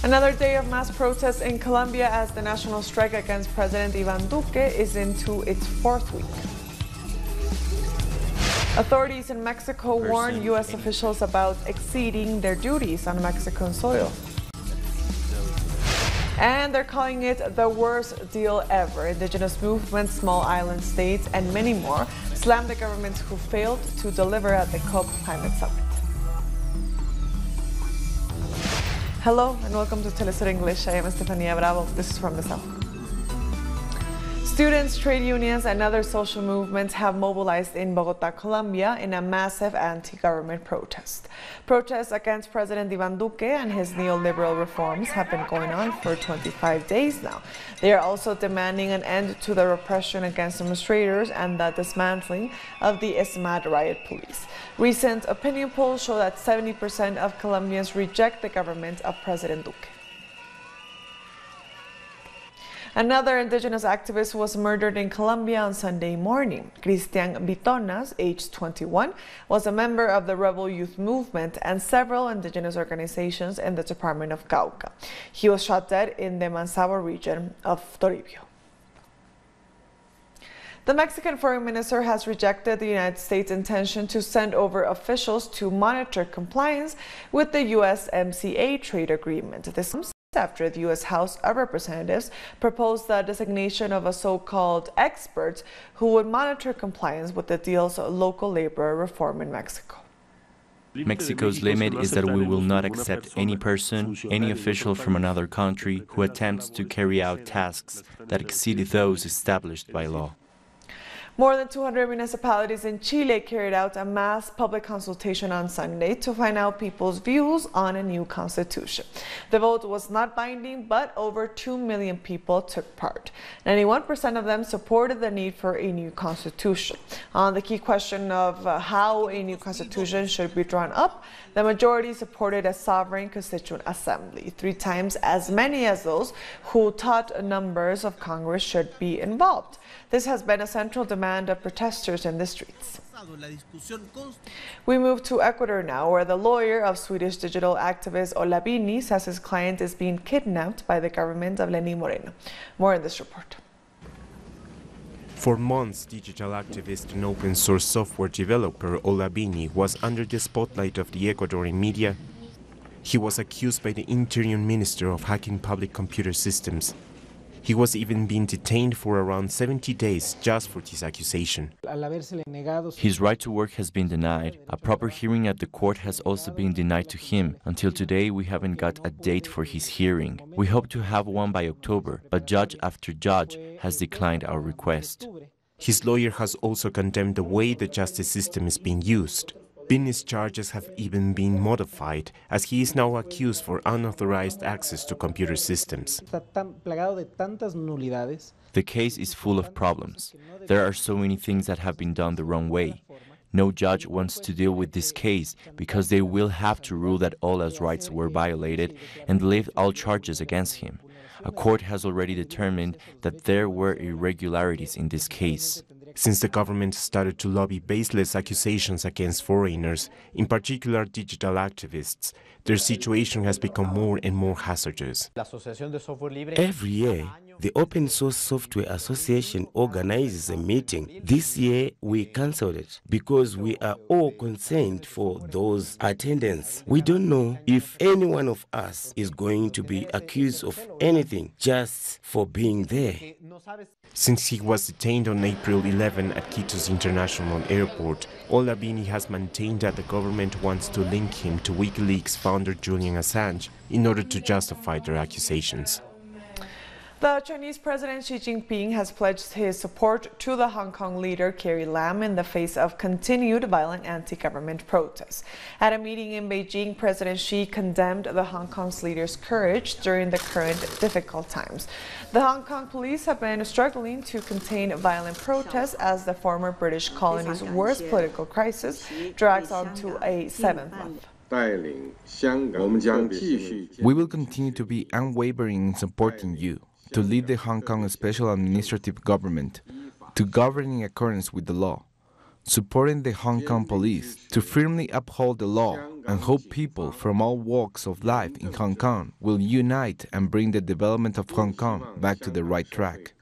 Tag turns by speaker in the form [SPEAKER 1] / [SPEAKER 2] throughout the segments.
[SPEAKER 1] Another day of mass protests in Colombia as the national strike against President Ivan Duque is into its fourth week. Authorities in Mexico warn U.S. officials about exceeding their duties on Mexican soil. And they're calling it the worst deal ever. Indigenous movements, small island states, and many more slammed the governments who failed to deliver at the COP Climate Summit. Hello and welcome to Telesur English. I am Estefania Bravo. This is from the South. Students, trade unions, and other social movements have mobilized in Bogotá, Colombia in a massive anti-government protest. Protests against President Ivan Duque and his neoliberal reforms have been going on for 25 days now. They are also demanding an end to the repression against demonstrators and the dismantling of the ESMAD riot police. Recent opinion polls show that 70% of Colombians reject the government of President Duque. Another indigenous activist was murdered in Colombia on Sunday morning. Cristian Vitonas, aged 21, was a member of the Rebel Youth Movement and several indigenous organizations in the department of Cauca. He was shot dead in the Mansabo region of Toribio. The Mexican foreign minister has rejected the United States' intention to send over officials to monitor compliance with the USMCA trade agreement. This comes after the U.S. House of Representatives proposed the designation of a so-called expert who would monitor compliance with the deal's local labor reform in Mexico.
[SPEAKER 2] Mexico's limit is that we will not accept any person, any official from another country who attempts to carry out tasks that exceed those established by law.
[SPEAKER 1] More than 200 municipalities in Chile carried out a mass public consultation on Sunday to find out people's views on a new constitution. The vote was not binding, but over 2 million people took part. 91% of them supported the need for a new constitution. On the key question of how a new constitution should be drawn up, the majority supported a sovereign constituent assembly, 3 times as many as those who thought numbers of Congress should be involved. This has been a central demand of protesters in the streets. We move to Ecuador now, where the lawyer of Swedish digital activist Olabini says his client is being kidnapped by the government of Lenín Moreno. More in this report.
[SPEAKER 3] For months, digital activist and open source software developer Olabini was under the spotlight of the Ecuadorian media. He was accused by the Interior Minister of hacking public computer systems. He was even being detained for around 70 days just for this accusation.
[SPEAKER 2] His right to work has been denied. A proper hearing at the court has also been denied to him. Until today, we haven't got a date for his hearing. We hope to have one by October, but judge after judge has declined our request.
[SPEAKER 3] His lawyer has also condemned the way the justice system is being used. Bini's charges have even been modified, as he is now accused for unauthorized access to computer systems.
[SPEAKER 2] The case is full of problems. There are so many things that have been done the wrong way. No judge wants to deal with this case because they will have to rule that all his rights were violated and lift all charges against him. A court has already determined that there were irregularities in this case.
[SPEAKER 3] Since the government started to lobby baseless accusations against foreigners, in particular digital activists, their situation has become more and more hazardous.
[SPEAKER 4] Every year, the Open Source Software Association organizes a meeting. This year, we cancelled it because we are all concerned for those attendance. We don't know if any one of us is going to be accused of anything just for being there.
[SPEAKER 3] Since he was detained on April 11 at Quito's International Airport, Olabini has maintained that the government wants to link him to WikiLeaks founder Julian Assange in order to justify their accusations.
[SPEAKER 1] The Chinese President Xi Jinping has pledged his support to the Hong Kong leader Carrie Lam in the face of continued violent anti-government protests. At a meeting in Beijing, President Xi condemned the Hong Kong's leader's courage during the current difficult times. The Hong Kong police have been struggling to contain violent protests as the former British colony's worst political crisis drags on to a 7th month.
[SPEAKER 5] We will continue to be unwavering in supporting you, to lead the Hong Kong Special Administrative Government, to govern in accordance with the law, supporting the Hong Kong police to firmly uphold the law and hope people from all walks of life in Hong Kong will unite and bring the development of Hong Kong back to the right track.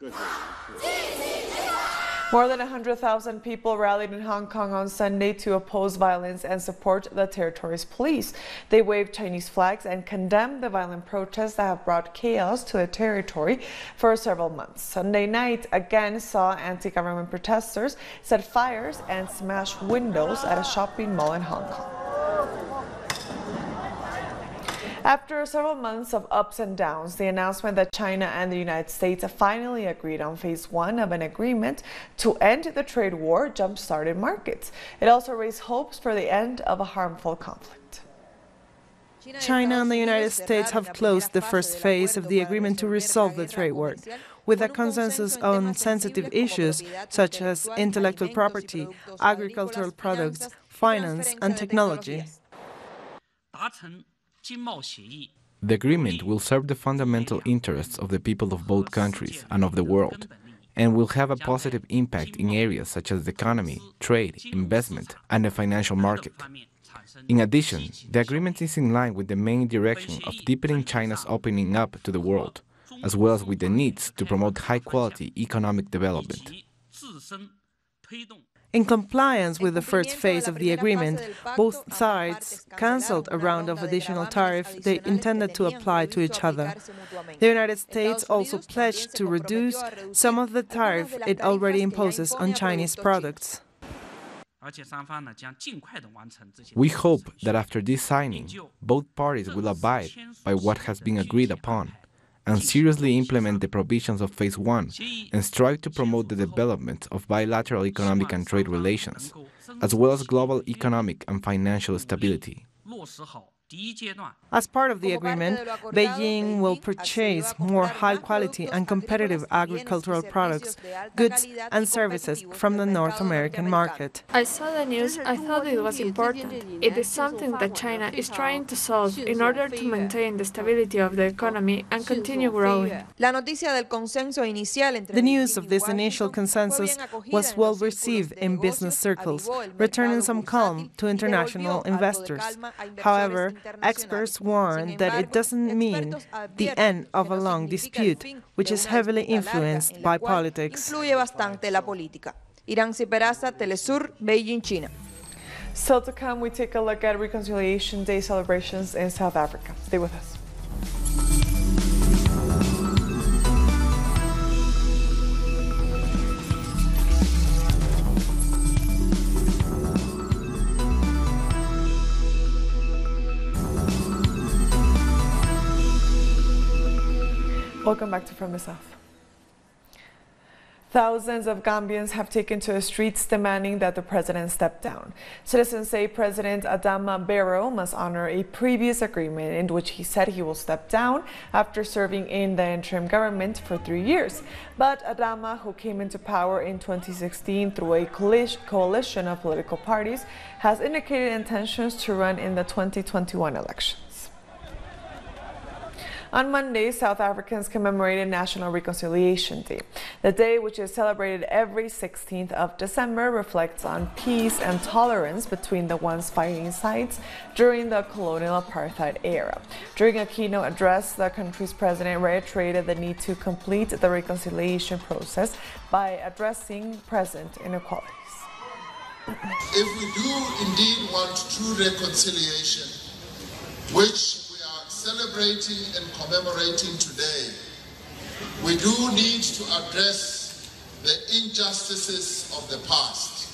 [SPEAKER 1] More than 100,000 people rallied in Hong Kong on Sunday to oppose violence and support the territory's police. They waved Chinese flags and condemned the violent protests that have brought chaos to the territory for several months. Sunday night again saw anti-government protesters set fires and smash windows at a shopping mall in Hong Kong. After several months of ups and downs, the announcement that China and the United States finally agreed on phase 1 of an agreement to end the trade war jump-started markets. It also raised hopes for the end of a harmful conflict.
[SPEAKER 6] China and the United States have closed the first phase of the agreement to resolve the trade war, with a consensus on sensitive issues such as intellectual property, agricultural products, finance, and technology.
[SPEAKER 5] The agreement will serve the fundamental interests of the people of both countries and of the world, and will have a positive impact in areas such as the economy, trade, investment, and the financial market. In addition, the agreement is in line with the main direction of deepening China's opening up to the world, as well as with the needs to promote high-quality economic development.
[SPEAKER 6] In compliance with the first phase of the agreement, both sides cancelled a round of additional tariffs they intended to apply to each other. The United States also pledged to reduce some of the tariff it already imposes on Chinese products.
[SPEAKER 5] We hope that after this signing, both parties will abide by what has been agreed upon and seriously implement the provisions of Phase 1 and strive to promote the development of bilateral economic and trade relations, as well as global economic and financial stability.
[SPEAKER 6] As part of the agreement, Beijing will purchase more high-quality and competitive agricultural products, goods and services from the North American market.
[SPEAKER 7] I saw the news. I thought it was important. It is something that China is trying to solve in order to maintain the stability of the economy and continue growing.
[SPEAKER 6] The news of this initial consensus was well received in business circles, returning some calm to international investors. However, experts warn that it doesn't mean the end of a long dispute, which is heavily influenced by politics.
[SPEAKER 1] Still to come, we take a look at Reconciliation Day celebrations in South Africa. Stay with us. Welcome back to From the South. Thousands of Gambians have taken to the streets demanding that the president step down. Citizens say President Adama Barrow must honor a previous agreement in which he said he will step down after serving in the interim government for 3 years. But Adama, who came into power in 2016 through a coalition of political parties, has indicated intentions to run in the 2021 elections. On Monday, South Africans commemorated National Reconciliation Day. The day, which is celebrated every 16th of December, reflects on peace and tolerance between the once fighting sides during the colonial apartheid era. During a keynote address, the country's president reiterated the need to complete the reconciliation process by addressing present inequalities.
[SPEAKER 8] If we do indeed want true reconciliation, which celebrating and commemorating today, we do need to address the injustices of the past.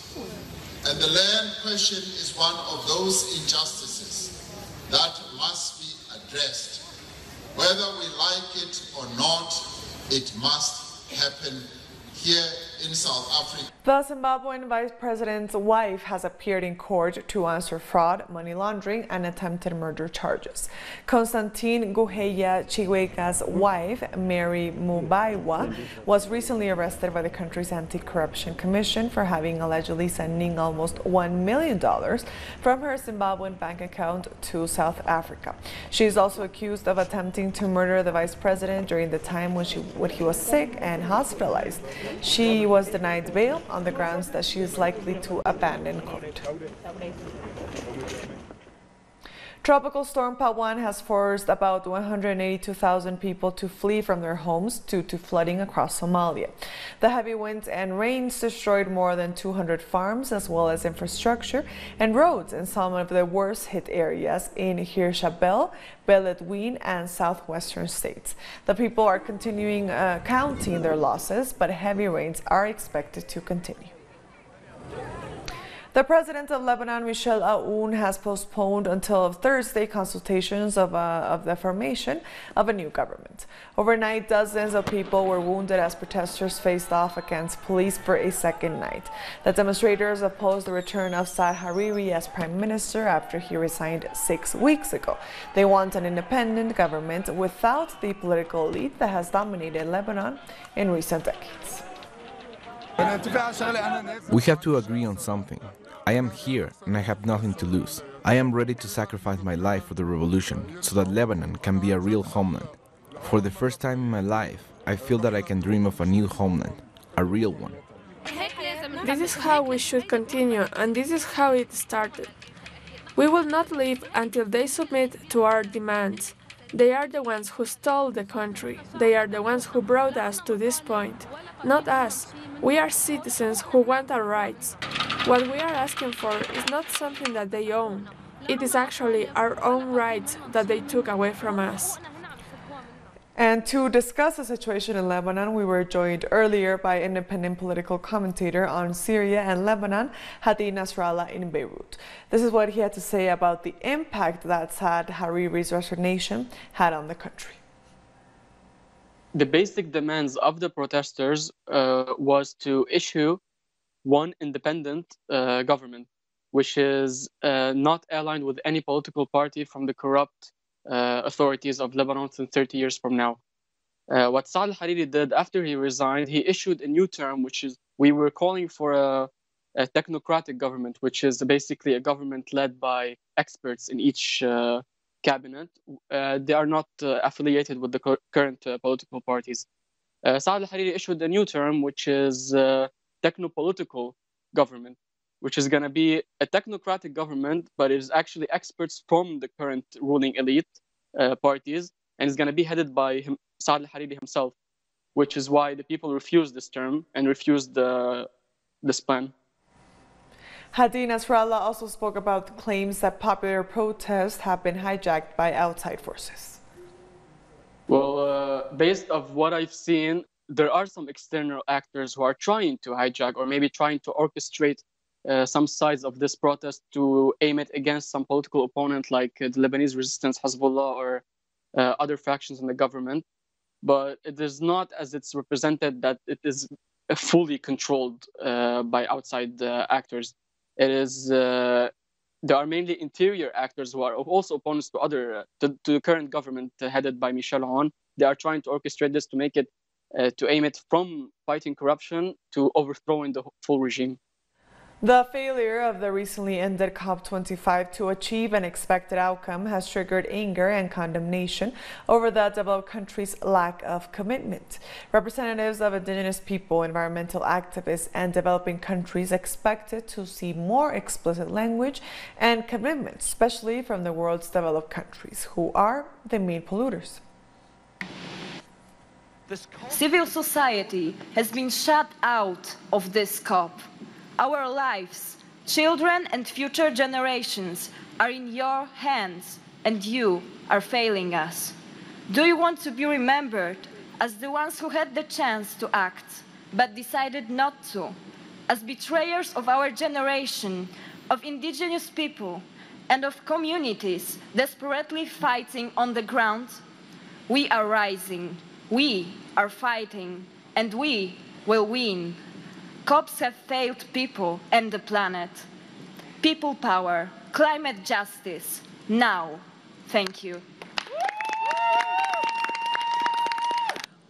[SPEAKER 8] And the land question is one of those injustices that must be addressed. Whether we like it or not, it must happen here in South Africa.
[SPEAKER 1] The Zimbabwean vice president's wife has appeared in court to answer fraud, money laundering, and attempted murder charges. Constantine Guheya Chiwega's wife, Mary Mubaiwa, was recently arrested by the country's anti-corruption commission for having allegedly sending almost $1 million from her Zimbabwean bank account to South Africa. She is also accused of attempting to murder the vice president during the time when he was sick and hospitalized. She was denied bail on the grounds that she is likely to abandon court. Tropical storm Pawan has forced about 182,000 people to flee from their homes due to flooding across Somalia. The heavy winds and rains destroyed more than 200 farms as well as infrastructure and roads in some of the worst hit areas in Hirshabelle, Beledweyne and southwestern states. The people are continuing counting their losses, but heavy rains are expected to continue. The president of Lebanon, Michel Aoun, has postponed until Thursday consultations of the formation of a new government. Overnight, dozens of people were wounded as protesters faced off against police for a second night. The demonstrators opposed the return of Saad Hariri as prime minister after he resigned 6 weeks ago. They want an independent government without the political elite that has dominated Lebanon in recent decades.
[SPEAKER 5] We have to agree on something. I am here and I have nothing to lose. I am ready to sacrifice my life for the revolution so that Lebanon can be a real homeland. For the first time in my life, I feel that I can dream of a new homeland, a real one.
[SPEAKER 7] This is how we should continue, and this is how it started. We will not leave until they submit to our demands. They are the ones who stole the country. They are the ones who brought us to this point, not us. We are citizens who want our rights. What we are asking for is not something that they own. It is actually our own rights that they took away from us.
[SPEAKER 1] And to discuss the situation in Lebanon, we were joined earlier by independent political commentator on Syria and Lebanon, Hadi Nasrallah in Beirut. This is what he had to say about the impact that Saad Hariri's resignation had on the country.
[SPEAKER 9] The basic demands of the protesters was to issue one independent government, which is not aligned with any political party from the corrupt authorities of Lebanon since 30 years from now. What Saad al-Hariri did after he resigned, he issued a new term, which is, we were calling for a technocratic government, which is basically a government led by experts in each cabinet. They are not affiliated with the current political parties. Saad al-Hariri issued a new term, which is technopolitical government, which is going to be a technocratic government, but it is actually experts from the current ruling elite parties, and it's going to be headed by Saad al-Hariri himself, which is why the people refused this term and refused this plan.
[SPEAKER 1] Hadi Nasrallah also spoke about the claims that popular protests have been hijacked by outside forces.
[SPEAKER 9] Well, based on what I've seen, there are some external actors who are trying to hijack or maybe trying to orchestrate some sides of this protest to aim it against some political opponent like the Lebanese resistance, Hezbollah, or other factions in the government. But it is not as it's represented that it is fully controlled by outside actors. It is there are mainly interior actors who are also opponents to the current government headed by Michel Aoun. They are trying to orchestrate this to make it to aim it from fighting corruption to overthrowing the full regime.
[SPEAKER 1] The failure of the recently ended COP25 to achieve an expected outcome has triggered anger and condemnation over the developed country's lack of commitment. Representatives of indigenous people, environmental activists, and developing countries expected to see more explicit language and commitment, especially from the world's developed countries, who are the main polluters.
[SPEAKER 10] Civil society has been shut out of this COP. Our lives, children and future generations are in your hands, and you are failing us. Do you want to be remembered as the ones who had the chance to act, but decided not to, as betrayers of our generation, of indigenous people, and of communities desperately fighting on the ground? We are rising. We are fighting, and we will win. COPs have failed people and the planet. People power, climate justice, now. Thank you.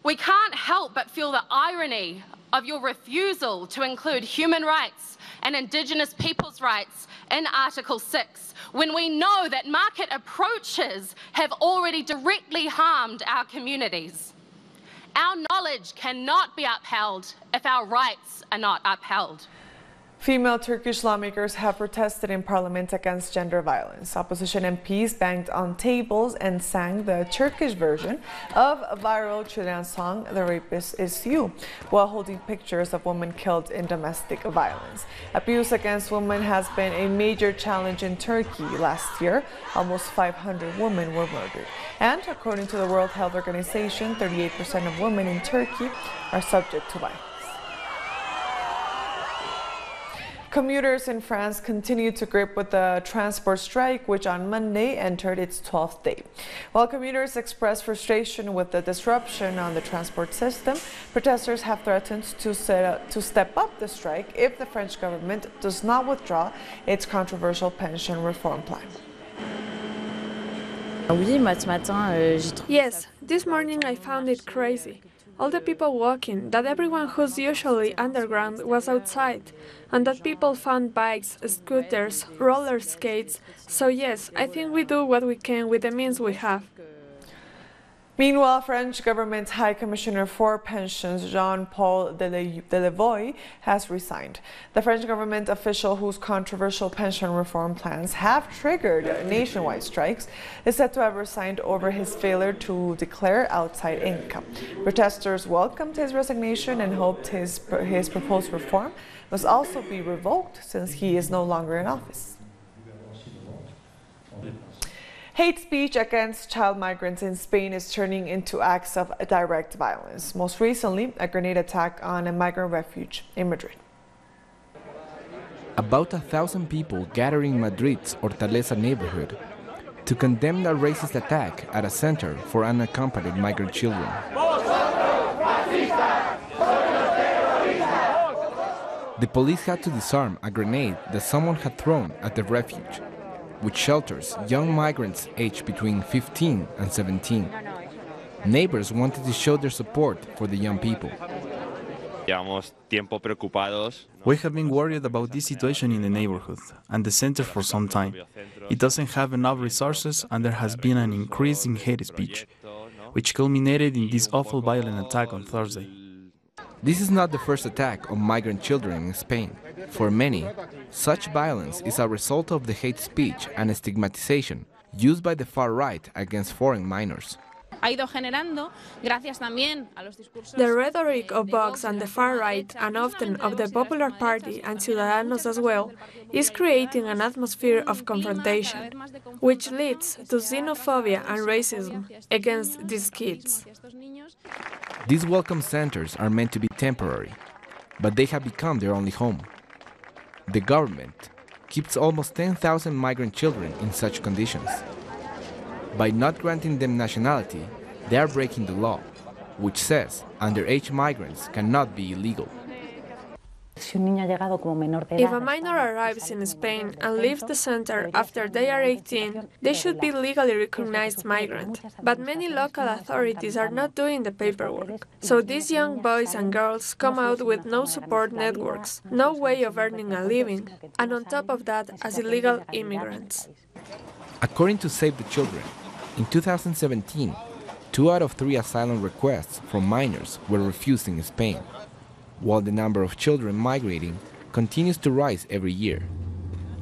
[SPEAKER 11] We can't help but feel the irony of your refusal to include human rights and Indigenous people's rights in Article 6, when we know that market approaches have already directly harmed our communities. Our knowledge cannot be upheld if our rights are not upheld.
[SPEAKER 1] Female Turkish lawmakers have protested in parliament against gender violence. Opposition MPs banged on tables and sang the Turkish version of a viral Chilean song, "The Rapist Is You," while holding pictures of women killed in domestic violence. Abuse against women has been a major challenge in Turkey. Last year, almost 500 women were murdered. And according to the World Health Organization, 38% of women in Turkey are subject to violence. Commuters in France continue to grip with the transport strike, which on Monday entered its 12th day. While commuters express frustration with the disruption on the transport system, protesters have threatened to step up the strike if the French government does not withdraw its controversial pension reform plan.
[SPEAKER 7] Yes, this morning I found it crazy. All the people walking, that everyone who's usually underground was outside, and that people found bikes, scooters, roller skates. So yes, I think we do what we can with the means we have.
[SPEAKER 1] Meanwhile, French government High Commissioner for Pensions Jean-Paul Delevoye has resigned. The French government official whose controversial pension reform plans have triggered nationwide strikes is said to have resigned over his failure to declare outside income. Protesters welcomed his resignation and hoped his proposed reform must also be revoked since he is no longer in office. Hate speech against child migrants in Spain is turning into acts of direct violence. Most recently, a grenade attack on a migrant refuge in Madrid.
[SPEAKER 5] About 1,000 people gathered in Madrid's Hortaleza neighborhood to condemn a racist attack at a center for unaccompanied migrant children. The police had to disarm a grenade that someone had thrown at the refuge, which shelters young migrants aged between 15 and 17. Neighbors wanted to show their support for the young people.
[SPEAKER 12] We have been worried about this situation in the neighborhood and the center for some time. It doesn't have enough resources, and there has been an increase in hate speech, which culminated in this awful violent attack on Thursday.
[SPEAKER 5] This is not the first attack on migrant children in Spain. For many, such violence is a result of the hate speech and stigmatization used by the far right against foreign minors.
[SPEAKER 7] The rhetoric of Vox and the far right, and often of the Popular Party and Ciudadanos as well, is creating an atmosphere of confrontation, which leads to xenophobia and racism against these kids.
[SPEAKER 5] These welcome centers are meant to be temporary, but they have become their only home. The government keeps almost 10,000 migrant children in such conditions. By not granting them nationality, they are breaking the law, which says underage migrants cannot be illegal.
[SPEAKER 7] If a minor arrives in Spain and leaves the center after they are 18, they should be legally recognized migrant. But many local authorities are not doing the paperwork. So these young boys and girls come out with no support networks, no way of earning a living, and on top of that, as illegal immigrants.
[SPEAKER 5] According to Save the Children, in 2017, 2 out of 3 asylum requests from minors were refused in Spain, while the number of children migrating continues to rise every year,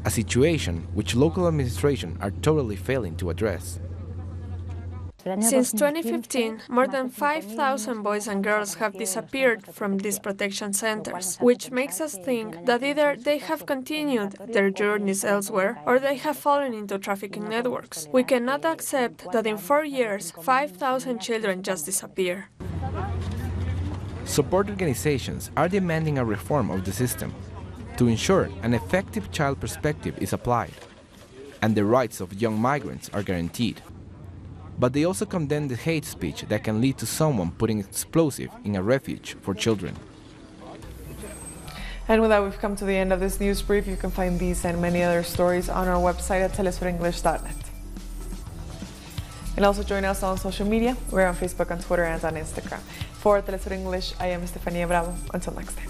[SPEAKER 5] a situation which local administration are totally failing to address.
[SPEAKER 7] Since 2015, more than 5,000 boys and girls have disappeared from these protection centers, which makes us think that either they have continued their journeys elsewhere or they have fallen into trafficking networks. We cannot accept that in 4 years, 5,000 children just disappear.
[SPEAKER 5] Support organizations are demanding a reform of the system to ensure an effective child perspective is applied and the rights of young migrants are guaranteed. But they also condemn the hate speech that can lead to someone putting explosive in a refuge for children.
[SPEAKER 1] And with that, we've come to the end of this news brief. You can find these and many other stories on our website at telesurenglish.net. And also join us on social media. We're on Facebook, on Twitter, and on Instagram. For Telesur English, I am Estefania Bravo. Until next time.